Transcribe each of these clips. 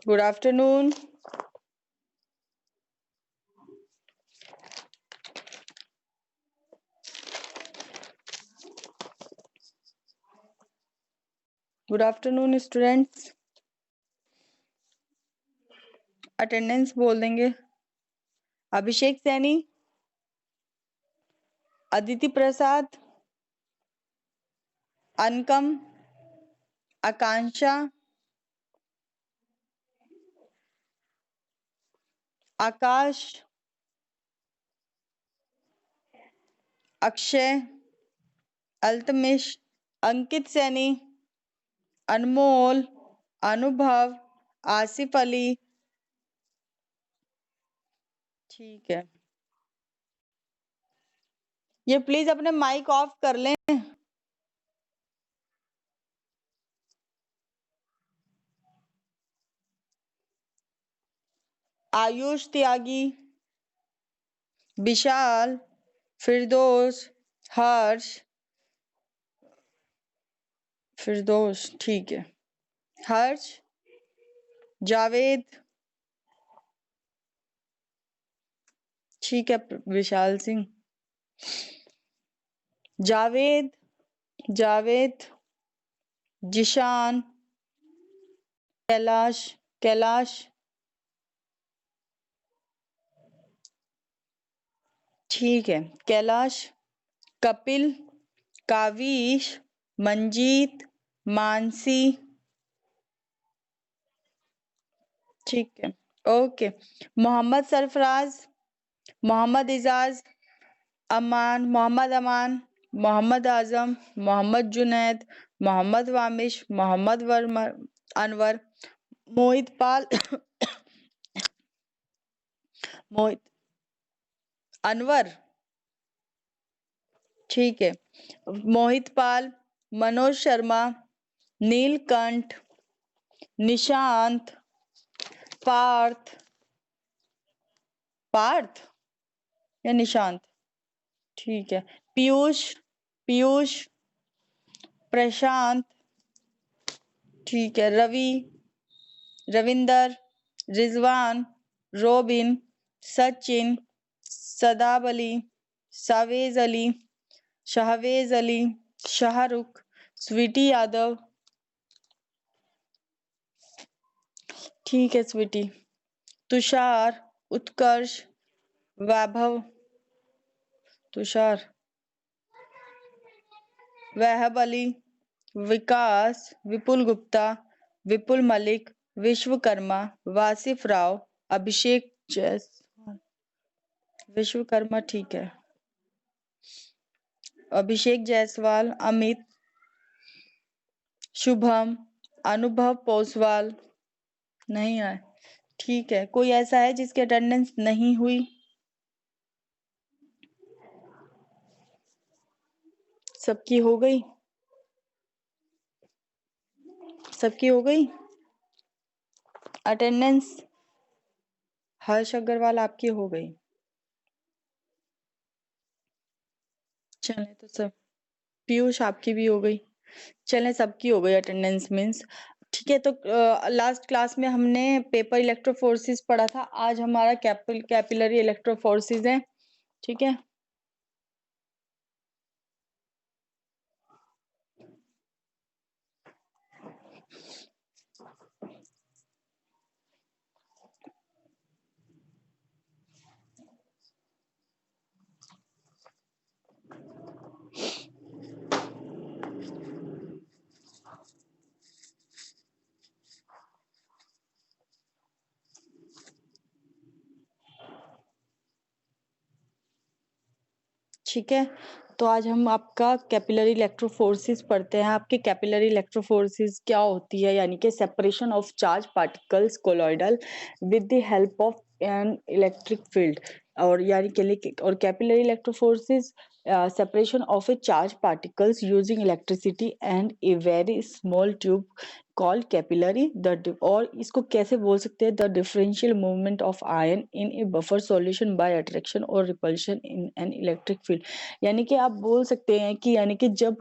Good afternoon. Good afternoon students. Attendance बोल देंगे। अभिषेक सैनी, अदिति प्रसाद, अनकम, आकांक्षा, आकाश, अक्षय, अल्तमिश, अंकित सैनी, अनमोल, अनुभव, आसिफ अली। ठीक है, ये प्लीज अपने माइक ऑफ कर लें। आयुष त्यागी, विशाल, फिरदौस, हर्ष, फिरदौस, ठीक है, हर्ष, जावेद, ठीक है, विशाल सिंह, जावेद, जावेद, जिशान, कैलाश, कैलाश, ठीक है, कैलाश, कपिल, काविश, मंजीत, मानसी, ठीक है, ओके, मोहम्मद सरफराज, मोहम्मद इजाज, अमान, मोहम्मद अमान, मोहम्मद आजम, मोहम्मद जुनैद, मोहम्मद वामिश, मोहम्मद वर्मा, अनवर, मोहित पाल मोहित, अनवर, ठीक है, मोहित पाल, मनोज शर्मा, नीलकंठ, निशांत, पार्थ, पार्थ या निशांत, ठीक है, पीयूष, पीयूष, प्रशांत, ठीक है, रवि, रविंदर, रिजवान, रोबिन, सचिन, सदाब अली, सावेज अली, शाहवेज अली, शाहरुख, स्वीटी यादव, ठीक है स्वीटी, तुषार, उत्कर्ष, वैभव, तुषार, वहब अली, विकास, विपुल गुप्ता, विपुल मलिक, विश्वकर्मा, वासिफ राव, अभिषेक विश्वकर्मा, ठीक है, अभिषेक जायसवाल, अमित, शुभम, अनुभव पोसवाल, नहीं आए, ठीक है, कोई ऐसा है जिसकी अटेंडेंस नहीं हुई? सबकी हो गई? सबकी हो गई अटेंडेंस? हर्ष अग्रवाल आपकी हो गई? चले तो सब, पीयूष आपकी भी हो गई, चलें सबकी हो गई अटेंडेंस मीन्स, ठीक है। तो लास्ट क्लास में हमने पेपर इलेक्ट्रोफोर्सिस पढ़ा था, आज हमारा कैपिलरी इलेक्ट्रोफोर्सिस है, ठीक है। ठीक है? तो आज हम आपका कैपिलरी इलेक्ट्रोफोरेसिस पढ़ते हैं। आपकी कैपिलरी इलेक्ट्रोफोरेसिस क्या होती है? यानी कि separation of charge particles colloidal with the help of an electric field. और यानी कि और capillary electrophoresis separation of a charge particles using electricity and a very small tube called capillary और इसको कैसे बोल सकते हैं? The differential movement of ion in a buffer solution by attraction और repulsion in an electric field. यानी कि आप बोल सकते हैं कि यानी कि जब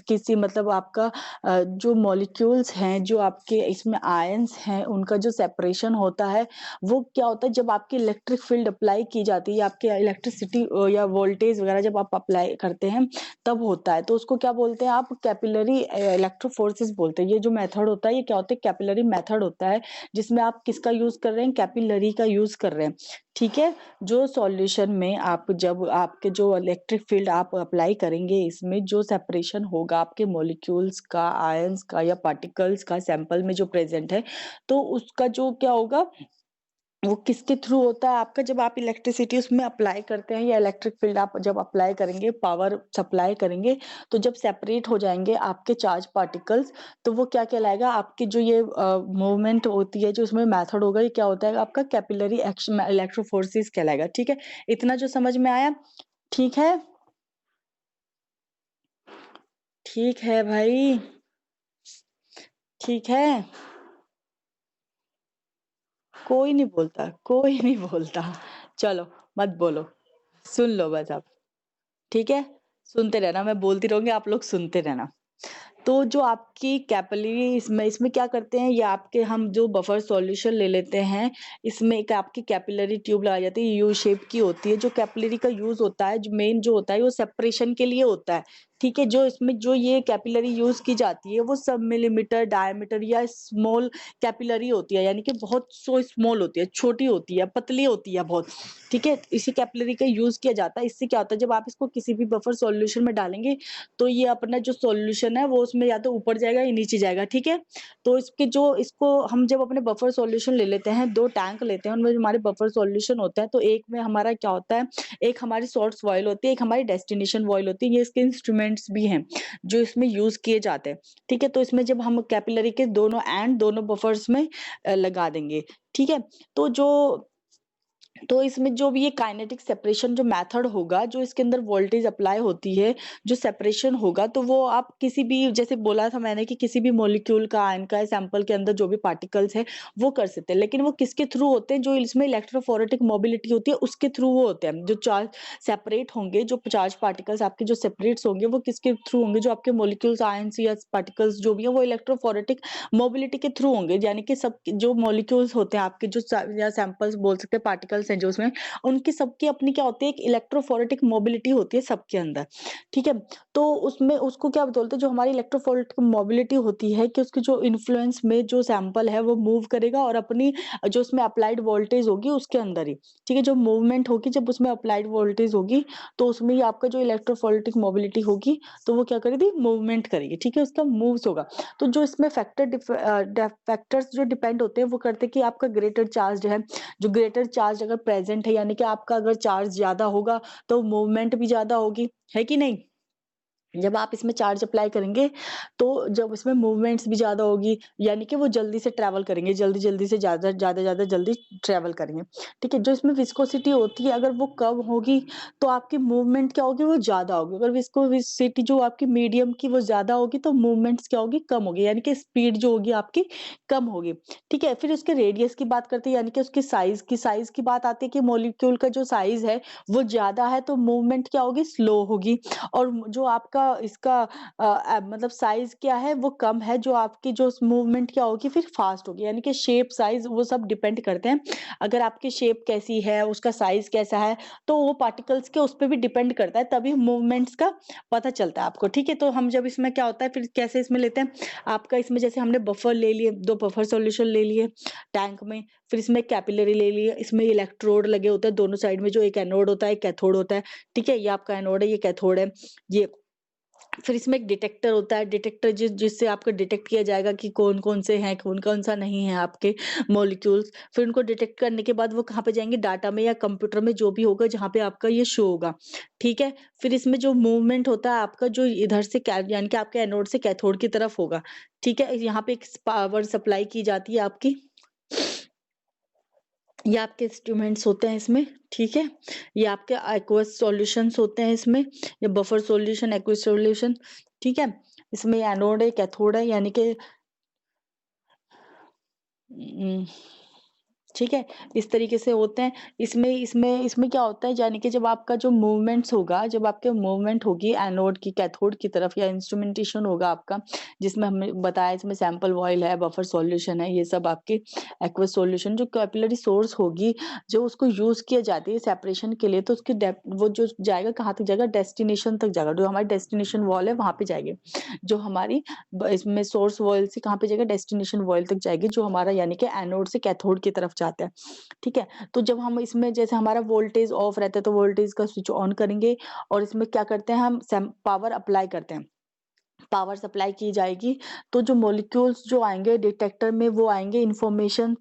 किसी मतलब आपका जो मॉलिक्यूल्स हैं, जो आपके इसमें आयंस हैं, उनका जो सेपरेशन होता है, वो क्या होता है जब आपकी इलेक्ट्रिक फील्ड अप्लाई की जाती है, आपके इलेक्ट्रिसिटी या वोल्टेज वगैरह जब आप अप्लाई करते हैं तब होता है। तो उसको क्या बोलते हैं आप? कैपिलरी इलेक्ट्रोफोरेसिस बोलते हैं। ये जो मेथड होता है ये क्या होता है? कैपिलरी मेथड होता है, जिसमें आप किसका यूज कर रहे हैं? कैपिलरी का यूज कर रहे हैं। ठीक है? जो सॉल्यूशन में आप जब आपके जो इलेक्ट्रिक फील्ड आप अप्लाई करेंगे, इसमें जो सेपरेशन होगा आपके मॉलिक्यूल्स का, आयंस का या पार्टिकल्स का सैंपल में जो प्रेजेंट है, तो उसका जो क्या होगा, वो किसके थ्रू होता है आपका? जब आप इलेक्ट्रिसिटी उसमें अप्लाई करते हैं या इलेक्ट्रिक फील्ड आप जब अप्लाई करेंगे, पावर सप्लाई करेंगे, तो जब सेपरेट हो जाएंगे आपके चार्ज पार्टिकल्स, तो वो क्या कहलाएगा? आपकी जो ये मूवमेंट होती है, जो उसमें मेथड होगा, ये क्या होता है आपका? कैपिलरी एक्शन इलेक्ट्रोफोरेसिस कहलाएगा। ठीक है? इतना जो समझ में आया? ठीक है? ठीक है भाई, ठीक है। कोई नहीं बोलता, कोई नहीं बोलता। चलो, मत बोलो, सुन लो बस आप। ठीक है? सुनते रहना, मैं बोलती रहूंगी, आप लोग सुनते रहना। तो जो आपकी कैपिलरी इसमें इसमें क्या करते हैं, ये आपके हम जो बफर सॉल्यूशन ले लेते हैं, इसमें एक आपकी कैपिलरी ट्यूब लगाई जाती है, यू शेप की होती है। जो कैपिलरी का यूज होता है, जो मेन जो होता है, वो सेपरेशन के लिए होता है। ठीक है? जो इसमें जो ये कैपिलरी यूज की जाती है, वो सब मिलीमीटर डायमीटर या स्मॉल कैपिलरी होती है, यानी कि बहुत सो स्मॉल होती है, छोटी होती है, पतली होती है बहुत। ठीक है? इसी कैपिलरी का यूज किया जाता है। इससे क्या होता है, जब आप इसको किसी भी बफर सॉल्यूशन में डालेंगे, तो ये अपना जो सॉल्यूशन है वो उसमें या तो ऊपर जाएगा या नीचे जाएगा। ठीक है? तो इसके जो इसको हम जब अपने बफर सॉल्यूशन ले लेते हैं, 2 टैंक लेते हैं, उनमें जो हमारे बफर सॉल्यूशन होता है, तो एक में हमारा क्या होता है, एक हमारी सोर्स वॉयल होती है, एक हमारी डेस्टिनेशन वॉयल होती है। ये इसके इंस्ट्रूमेंट्स भी हैं जो इसमें यूज किए जाते हैं। ठीक है? तो इसमें जब हम कैपिलरी के दोनों एंड दोनों बफर्स में लगा देंगे। ठीक है? तो इसमें जो भी ये काइनेटिक सेपरेशन जो मेथड होगा, जो इसके अंदर वोल्टेज अप्लाई होती है, जो सेपरेशन होगा, तो वो आप किसी भी, जैसे बोला था मैंने कि किसी भी मॉलिक्यूल का, आयन का सैंपल के अंदर जो भी पार्टिकल्स है वो कर सकते हैं। लेकिन वो किसके थ्रू होते हैं? जो इसमें इलेक्ट्रोफोरेटिक मोबिलिटी होती है उसके थ्रू वो होते हैं। जो चार्ज सेपरेट होंगे, जो चार्ज पार्टिकल्स आपके जो सेपरेट्स होंगे, वो किसके थ्रू होंगे? जो आपके मॉलिक्यूल्स, आयंस या पार्टिकल्स जो भी है, वो इलेक्ट्रोफोरेटिक मोबिलिटी के थ्रू होंगे। यानी कि सब जो मॉलिक्यूल्स होते हैं आपके, जो या सैंपल्स बोल सकते हैं, पार्टिकल्स हैं जो उसमें, उनकी सबकी अपनी क्या होती है? एक इलेक्ट्रोफोरेटिक मोबिलिटी होती है सबके अंदर। ठीक है? तो उसमें उसको क्या बोलते हैं? जो हमारी इलेक्ट्रोफोरेटिक मोबिलिटी होती है, कि उसकी जो इन्फ्लुएंस में जो सैंपल है वो मूव करेगा और अपनी जो उसमें अप्लाइड वोल्टेज होगी उसके अंदर ही। ठीक है? जो मूवमेंट होगी, जब उसमें अप्लाइड वोल्टेज होगी, तो उसमें ही आपका जो इलेक्ट्रोफोरेटिक मोबिलिटी होगी, तो वो क्या करेगी? मूवमेंट करेगी। ठीक है? उसका मूव्स होगा। तो जो इसमें फैक्टर्स जो डिपेंड होते हैं, वो करते हैं कि आपका ग्रेटर चार्ज है, जो ग्रेटर चार्ज अगर प्रेजेंट है, यानी कि आपका अगर चार्ज ज्यादा होगा तो मूवमेंट भी ज्यादा होगी, है कि नहीं? जब आप इसमें चार्ज अप्लाई करेंगे, तो जब इसमें मूवमेंट्स भी ज़्यादा होगी, यानी कि वो जल्दी से ट्रैवल करेंगे, जल्दी-जल्दी से ज़्यादा जल्दी ट्रैवल करेंगे। ठीक है? जो इसमें विस्कोसिटी होती है, अगर वो कम होगी, तो आपकी मूवमेंट क्या होगी? वो ज़्यादा होगी। अगर विस्कोसिटी जो आपकी मीडियम की वो ज़्यादा होगी, तो मूवमेंट्स क्या होगी? कम होगी, यानी कि स्पीड जो होगी आपकी कम होगी। ठीक है? फिर उसके रेडियस की बात करते हैं, यानी कि उसकी साइज़ की बात आती है कि मॉलिक्यूल का जो साइज़ है, वो ज़्यादा है, तो मूवमेंट क्या होगी? स्लो होगी। और जो आपका इसका मतलब साइज़ क्या है, वो कम है, जो आपकी जो मूवमेंट क्या होगी फिर फास्ट होगी, यानी कि शेप, साइज़ वो सब डिपेंड करते हैं। अगर आपकी शेप कैसी है, उसका साइज़ कैसा है, तो वो पार्टिकल्स के उस पे भी डिपेंड करता है, तभी मूवमेंट्स का पता चलता है आपको। ठीक है? तो हम जब इसमें क्या होता है, फिर कैसे इसमें लेते हैं, आपका इसमें जैसे हमने बफर ले लिए, 2 बफर सॉल्यूशन ले लिए टैंक में, फिर इसमें कैपिलरी ले लिए, इसमें इलेक्ट्रोड लगे होते हैं दोनों साइड में, जो एक एनोड होता है, एक कैथोड होता है। ठीक है? ये आपका एनोड है, ये कैथोड है। ये फिर इसमें एक डिटेक्टर होता है, डिटेक्टर जिससे आपको डिटेक्ट किया जाएगा कि कौन-कौन से हैं, कौन-कौन सा नहीं है आपके मॉलिक्यूल्स। फिर उनको डिटेक्ट करने के बाद वो कहाँ पे जाएँगे, डाटा में या कंप्यूटर में जो भी होगा जहाँ पे आपका ये शो होगा, ठीक है? फिर इसमें जो मूवमेंट होता है आपका जो इधर से यानी कि आपके एनोड से कैथोड की तरफ होगा, ठीक है? यहाँ पे एक पावर सप्लाई की जाती है आपकी। ये आपके इंस्ट्रूमेंट्स होते हैं इसमें, ठीक है? ये आपके एक्वस सॉल्यूशंस होते हैं इसमें, ये बफर सॉल्यूशन, एक्वस सॉल्यूशन, ठीक है? इसमें एनोड है, कैथोड है, यानी कि उम ठीक है? इस तरीके से होते हैं। इसमें इसमें इसमें क्या होता है यानी कि जब आपका जो मूवमेंट्स होगा, जब आपके मूवमेंट होगी एनोड की कैथोड की तरफ या इंस्ट्रूमेंटेशन होगा आपका, जिसमें हमने बताया इसमें सैंपल वॉयल है, बफर सॉल्यूशन है, ये सब आपके एक्वस सॉल्यूशन जो कैपिलरी सोर्स होगी, जो उसको यूज़ किया जाती है सेपरेशन के लिए, तो उसकी वो जो जाएगा कहाँ तक जाएगा? डेस्टिनेशन तक जाएगा। जो हमारी डेस्टिनेशन वॉल है, वहाँ पे जाएगी। जो हमारी इसमें सोर्स वॉयल से कहाँ पे जाएगा? डेस्टिनेशन वॉयल तक जाएगी, जो हमारा यानी कि एनोड से कैथोड की तरफ जाता है, ठीक है? तो जब हम इसमें जैसे हमारा वोल्टेज ऑफ रहता है तो वोल्टेज का स्विच ऑन करेंगे और इसमें क्या करते हैं हम पावर अप्लाई करते हैं। पावर सप्लाई की जाएगी, तो जो मॉलिक्यूल्स जो आएँगे डिटेक्टर में वो आएँगे इन्फॉर्मेशन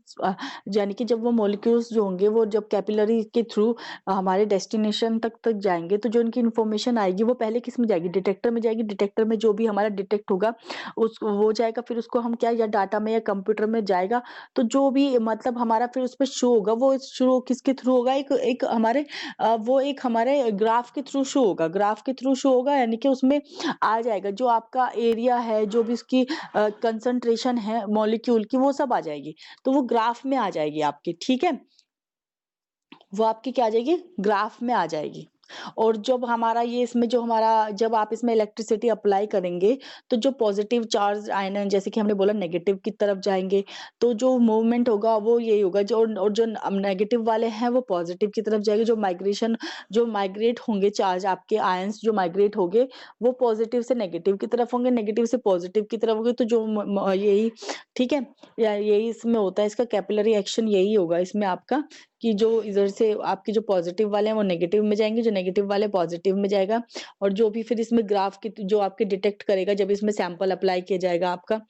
यानी कि जब वो मॉलिक्यूल्स जो होंगे वो जब कैपिलरी के थ्रू हमारे डेस्टिनेशन तक जाएँगे, तो जो उनकी इन्फॉर्मेशन आएगी वो पहले किसमें जाएगी? डिटेक्टर में जाएगी, डिटेक्टर में जो भी हमारा डिटेक्ट होगा वो जाएगा, फिर उसको हम क्या या डाटा में या कंप्यूटर में जाएगा, तो जो भी मतलब हमारा फिर उसपे शो होगा वो शो किसके थ्रू होगा? एक एक हमारे वो एक हमारे ग्राफ के थ्रू शो होगा, ग्राफ के थ्रू शो होगा यानी कि उसमें आ जाएगा जो आपका एरिया है, जो भी उसकी कंसंट्रेशन है मॉलिक्यूल की वो सब आ जाएगी। तो वो ग्राफ में आ जाएगी आपकी, ठीक है? वो आपकी क्या आ जाएगी? ग्राफ में आ जाएगी। और जब हमारा ये इसमें जो हमारा जब आप इसमें इलेक्ट्रिसिटी अप्लाई करेंगे, तो जो पॉज़िटिव चार्ज आयन है, जैसे कि हमने बोला नेगेटिव की तरफ जाएँगे, तो जो मूवमेंट होगा वो यही होगा जो और जो नेगेटिव वाले हैं वो पॉज़िटिव की तरफ जाएँगे, जो माइग्रेट होंगे चार्ज आपके आयन्स जो माइग्रेट होंगे, वो पॉज़िटिव से नेगेटिव की तरफ होंगे, नेगेटिव से पॉज़िटिव की तरफ होंगे, तो जो यही ठीक है? या यही इसमें होता है, इसका कैपिलरी एक्शन यही होगा इसमें आपका कि जो इधर से आपके जो पॉज़िटिव वाले हैं वो नेगेटिव में जाएँगे, जो नेगेटिव वाले पॉज़िटिव में जाएगा और जो भी फिर इसमें ग्राफ की जो आपके डिटेक्ट करेगा जब इसमें सैंपल अप्लाई किया जाएगा आपका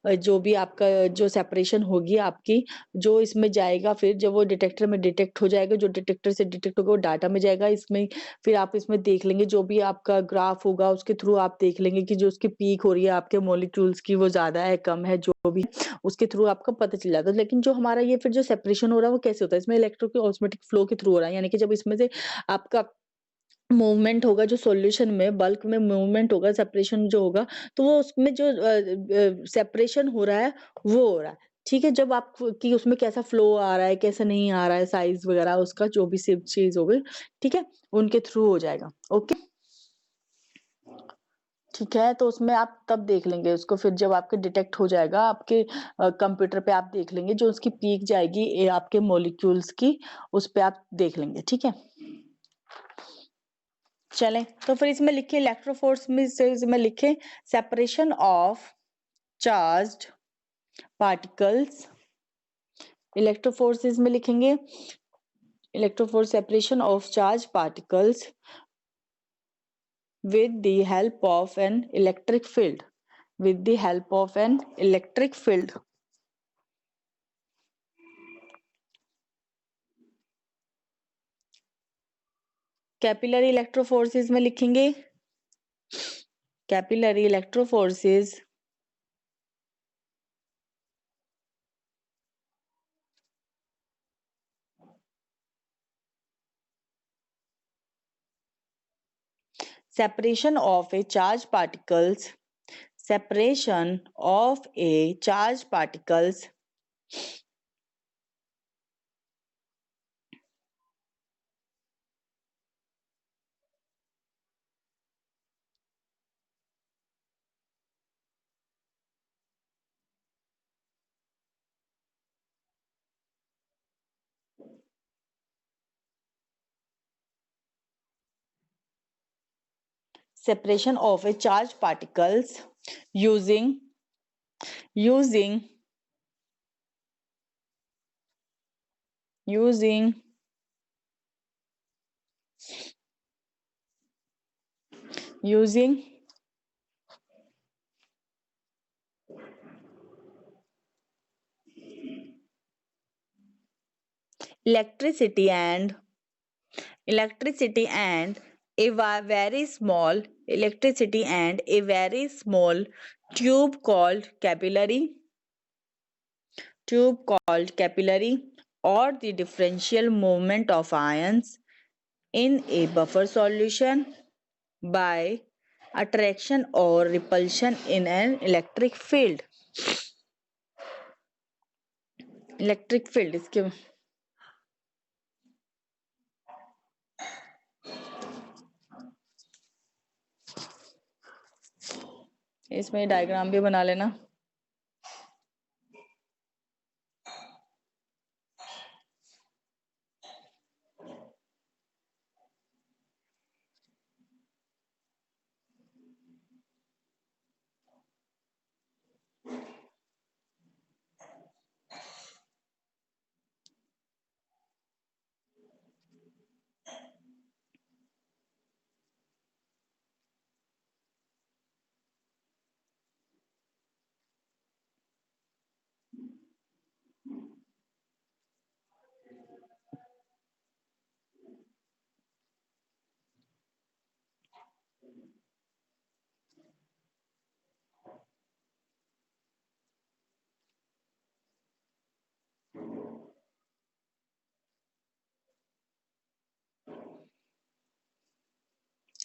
जो भी आपका जो सेपरेशन होगी आपकी, जो इसमें जाएगा फिर जब वो डिटेक्टर में डिटेक्ट हो जाएगा, जो डिटेक्टर से डिटेक्ट होगा वो डाटा में जाएगा इसमें फिर आप इसमें देख लेंगे जो भी आपका ग्राफ होगा उसके थ्रू आप देख लेंगे कि जो उसकी पीक हो रही है आपके मॉलिक्यूल्स की वो ज़्यादा है, कम है, जो भी उसके थ्रू आपको पता चल जाता है। लेकिन जो हमारा ये फिर जो सेपरेशन हो रहा है वो कैसे होता है? इसमें इलेक्ट्रो के ऑस्मोटिक फ्लो के थ्रू हो रहा है। यानी कि जब इसमें से आपका मूवमेंट होगा जो सॉल्यूशन में बल्क में मूवमेंट होगा, सेपरेशन जो होगा, तो वो उसमें जो सेपरेशन हो रहा है, वो हो रहा है। ठीक है? जब आप कि उसमें कैसा फ्लो आ रहा है, कैसा नहीं आ रहा है, साइज़ वगैरह उसका जो भी सिर्फ चीज़ हो गई, ठीक है? उनके थ्रू हो जाएगा। ओके? ठीक है, तो उसमें आप तब देख लेंगे उसको फिर जब आपके डिटेक्ट हो जाएगा, आपके कंप्यूटर पे आप देख लेंगे, जो उसकी पीक जाएगी आपके मॉलिक्यूल्स की, उस पे आप देख लेंगे, ठीक है? चलें, तो फिर इसमें लिखिए इलेक्ट्रोफोर्स में से इसमें लिखें separation of charged particles electrophoresis में लिखेंगे electrophoresis separation of charge particles with the help of an electric field with the help of an electric field capillary electrophoresis में लिखेंगे capillary electrophoresis separation of a charged particles separation of a charged particles separation of a charged particles using using using using electricity and electricity and very small electricity and a very small tube called capillary or the differential movement of ions in a buffer solution by attraction or repulsion in an electric field इसके इसमें diagram भी बना लेना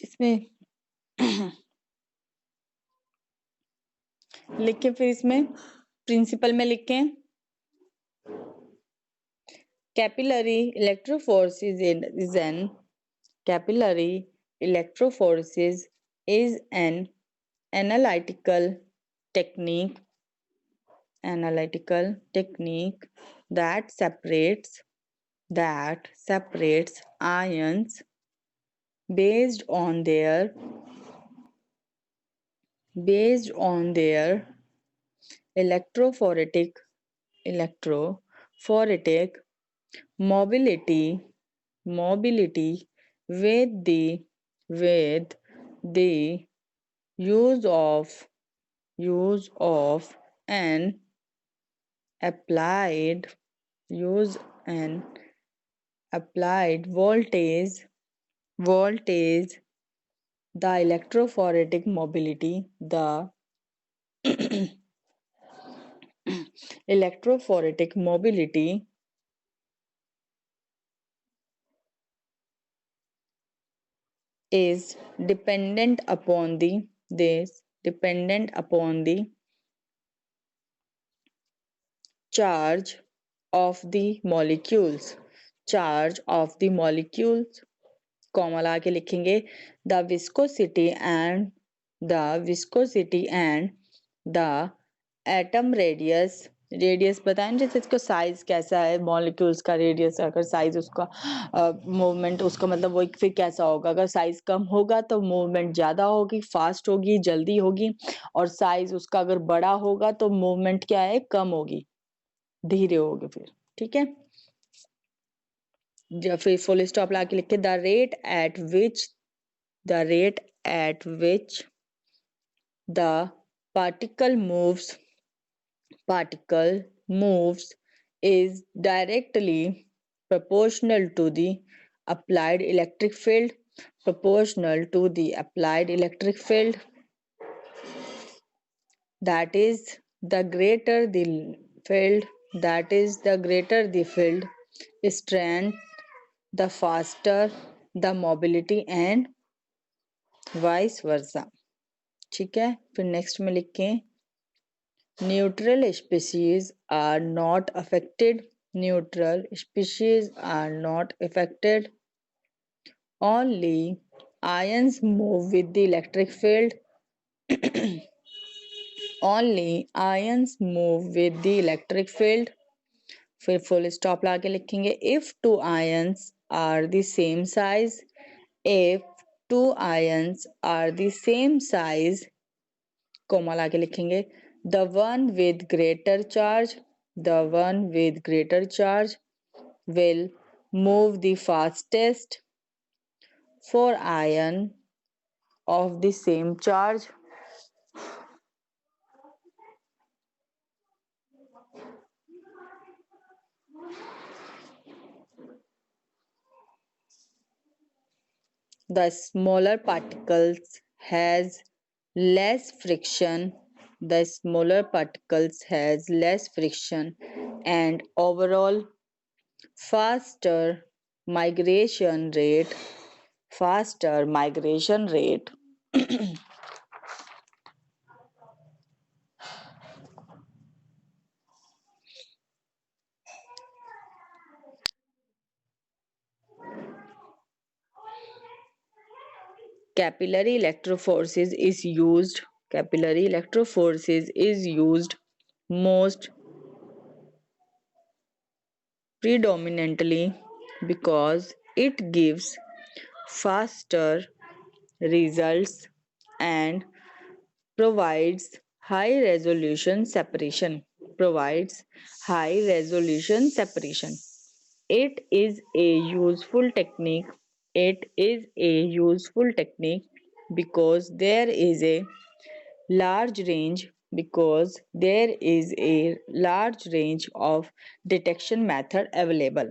इसमें लिख के फिर इसमें प्रिंसिपल में लिख के capillary electrophoresis is an analytical technique that separates ions based on their electrophoretic mobility with the use of an applied voltage. The electrophoretic mobility is dependent upon the charge of the molecules comma लगा के लिखेंगे the viscosity and the atom radius बताएं जैसे इसका size कैसा है molecules का radius अगर साइज उसका मूवमेंट उसका मतलब वो फिर कैसा होगा अगर साइज कम होगा तो मूवमेंट ज्यादा होगी फास्ट होगी जल्दी होगी और साइज उसका अगर बड़ा होगा तो मूवमेंट क्या है कम होगी धीरे होगी फिर ठीक है फिर फुल स्टॉप ला के लिखे the rate at which the particle moves is directly proportional to the applied electric field that is the greater the field strength the faster the mobility and vice versa ठीक है फिर next में लिखें neutral species are not affected only ions move with the electric field फिर full stop लगा के लिखेंगे if two ions are the same size comma लगा के लिखेंगे the one with greater charge will move the fastest for ion of the same charge the smaller particles has less friction. The smaller particles has less friction and overall faster migration rate. Faster migration rate. Capillary electrophoresis is used. Capillary electrophoresis is used most predominantly because it gives faster results and provides high resolution separation. Provides high resolution separation. It is a useful technique. It is a useful technique because there is a large range of detection method available.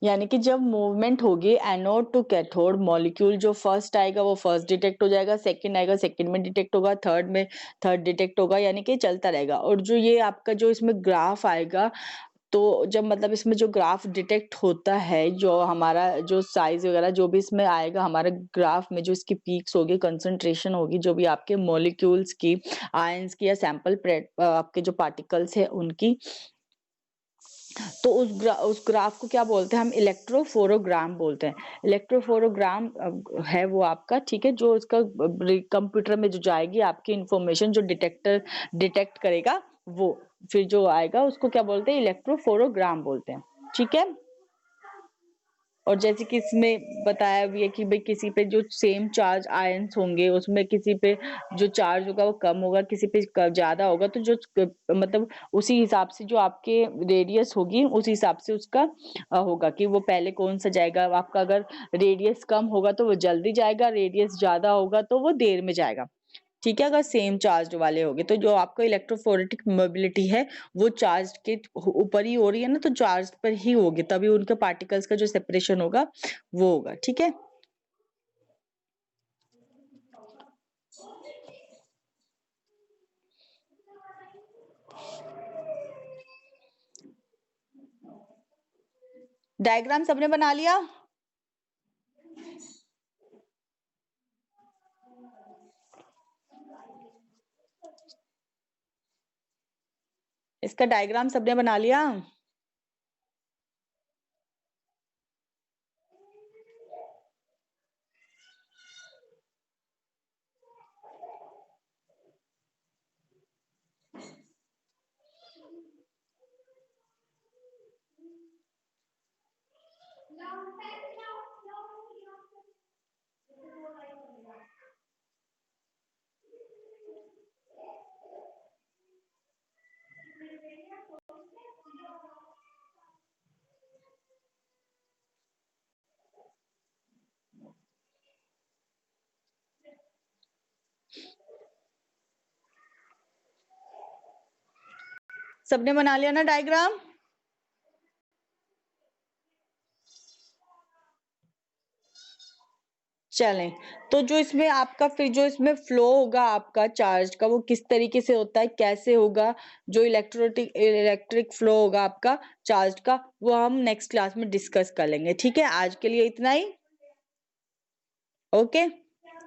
यानी कि जब movement होगी anode to cathode molecule जो first आएगा वो first detect हो जाएगा, second आएगा सेकंड में डिटेक्ट होगा, थर्ड में थर्ड डिटेक्ट होगा, यानी कि चलता रहेगा। और जो ये आपका जो इसमें ग्राफ आएगा तो जब मतलब इसमें जो ग्राफ डिटेक्ट होता है, जो हमारा जो साइज वगैरह जो भी इसमें आएगा हमारे ग्राफ में, जो इसकी पीक्स होगी, कंसंट्रेशन होगी, जो भी आपके मॉलिक्यूल्स की, आयंस की या सैंपल आपके जो पार्टिकल्स है उनकी, तो उस ग्राफ को क्या बोलते हैं हम? इलेक्ट्रोफोरोग्राम बोलते हैं। इलेक्ट्रोफोरोग्राम है वो आपका, ठीक है, जो उसका कंप्यूटर में जो जाएगी आपकी इंफॉर्मेशन, जो डिटेक्ट करेगा वो फिर जो आएगा उसको क्या बोलते हैं? इलेक्ट्रोफोरोग्राम बोलते हैं, ठीक है। और जैसे कि इसमें बताया भी है कि भाई किसी पे जो सेम चार्ज आयंस होंगे उसमें किसी पे जो चार्ज होगा वो कम होगा, किसी पे ज्यादा होगा, तो जो मतलब उसी हिसाब से जो आपके रेडियस होगी उस हिसाब से उसका होगा कि वो पहले कौन सा जाएगा। आपका अगर रेडियस कम होगा तो वो जल्दी जाएगा, रेडियस ज्यादा होगा तो वो देर में जाएगा, ठीक है, अगर सेम चार्ज वाले होंगे। तो जो आपका इलेक्ट्रोफोरेटिक मोबिलिटी है वो चार्ज के ऊपर ही हो रही है ना, तो चार्ज पर ही होगी, तभी उनके पार्टिकल्स का जो सेपरेशन होगा वो होगा, ठीक है। डायग्राम सबने बना लिया? इसका डायग्राम सबने बना लिया? सबने बना लिया ना डायग्राम? चलें, तो जो इसमें आपका फिर जो इसमें फ्लो होगा आपका चार्ज का वो किस तरीके से होता है, कैसे होगा, जो इलेक्ट्रिक फ्लो होगा आपका चार्ज का, वो हम नेक्स्ट क्लास में डिस्कस कर लेंगे, ठीक है। आज के लिए इतना ही, ओके।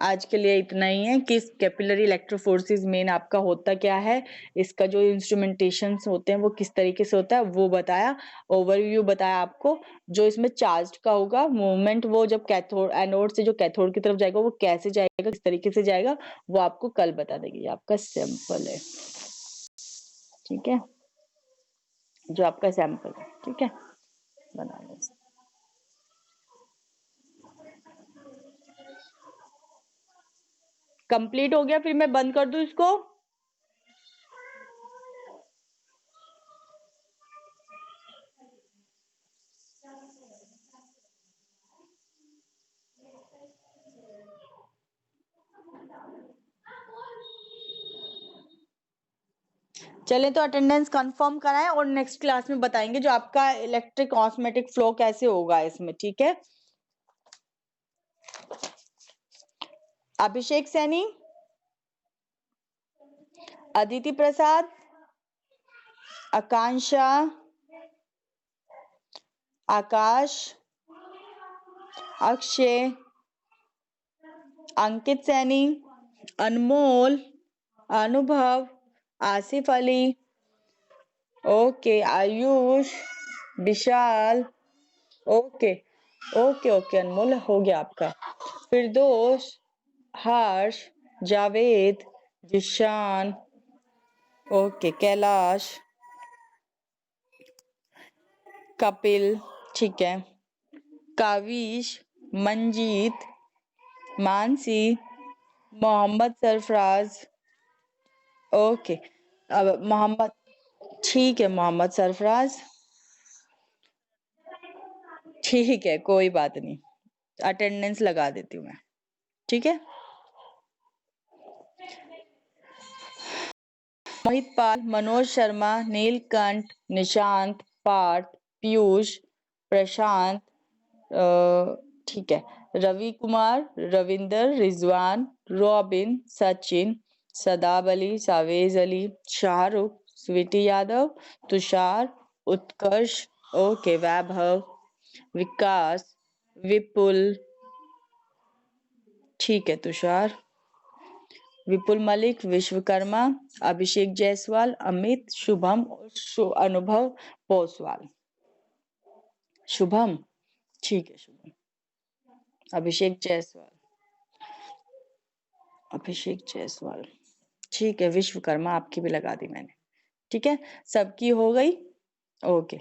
आज के लिए इतना ही है कि कैपिलरी इलेक्ट्रोफोर्सिस मेन आपका होता क्या है, इसका जो इंस्ट्रूमेंटेशंस होते हैं वो किस तरीके से होता है वो बताया, ओवरव्यू बताया आपको। जो इसमें चार्ज का होगा मूवमेंट, वो जब कैथोड एनोड से जो कैथोड की तरफ जाएगा वो कैसे जाएगा, किस तरीके से जाएगा, वो आपको कल बता देगी। आपका सैंपल है, ठीक है, जो आपका सैंपल है, ठीक है, बना लो। कंप्लीट हो गया, फिर मैं बंद कर दूं इसको? चले तो अटेंडेंस कंफर्म कराएं और नेक्स्ट क्लास में बताएंगे जो आपका इलेक्ट्रिक ऑस्मेटिक फ्लो कैसे होगा इसमें, ठीक है। अभिषेक सैनी, अदिति प्रसाद, आकांक्षा, आकाश, अक्षय, अंकित सैनी, अनमोल, अनुभव, आसिफ अली, ओके, आयुष, विशाल, ओके ओके ओके अनमोल, हो गया आपका। फिरदोस, हर्ष, जावेद, जिशान, ओके, कैलाश, कपिल, ठीक है, काविश, मंजीत, मानसी, मोहम्मद सरफराज, ओके, अब मोहम्मद, ठीक है, मोहम्मद सरफराज, ठीक है, कोई बात नहीं, अटेंडेंस लगा देती हूँ मैं, ठीक है। मोहित पाल, मनोज शर्मा, नीलकंठ, निशांत, पार्थ, पीयूष, प्रशांत, ठीक है, रवि कुमार, रविंदर, रिजवान, रॉबिन, सचिन, सदाब अली, सावेज अली, शाहरुख, स्वीटी यादव, तुषार, उत्कर्ष, ओके, वैभव, विकास, विपुल, ठीक है, तुषार, विपुल मलिक, विश्वकर्मा, अभिषेक जायसवाल, अमित, शुभम और अनुभव पोसवाल। शुभम, ठीक है, शुभम, अभिषेक जायसवाल, अभिषेक जायसवाल, ठीक है, विश्वकर्मा आपकी भी लगा दी मैंने, ठीक है, सबकी हो गई, ओके।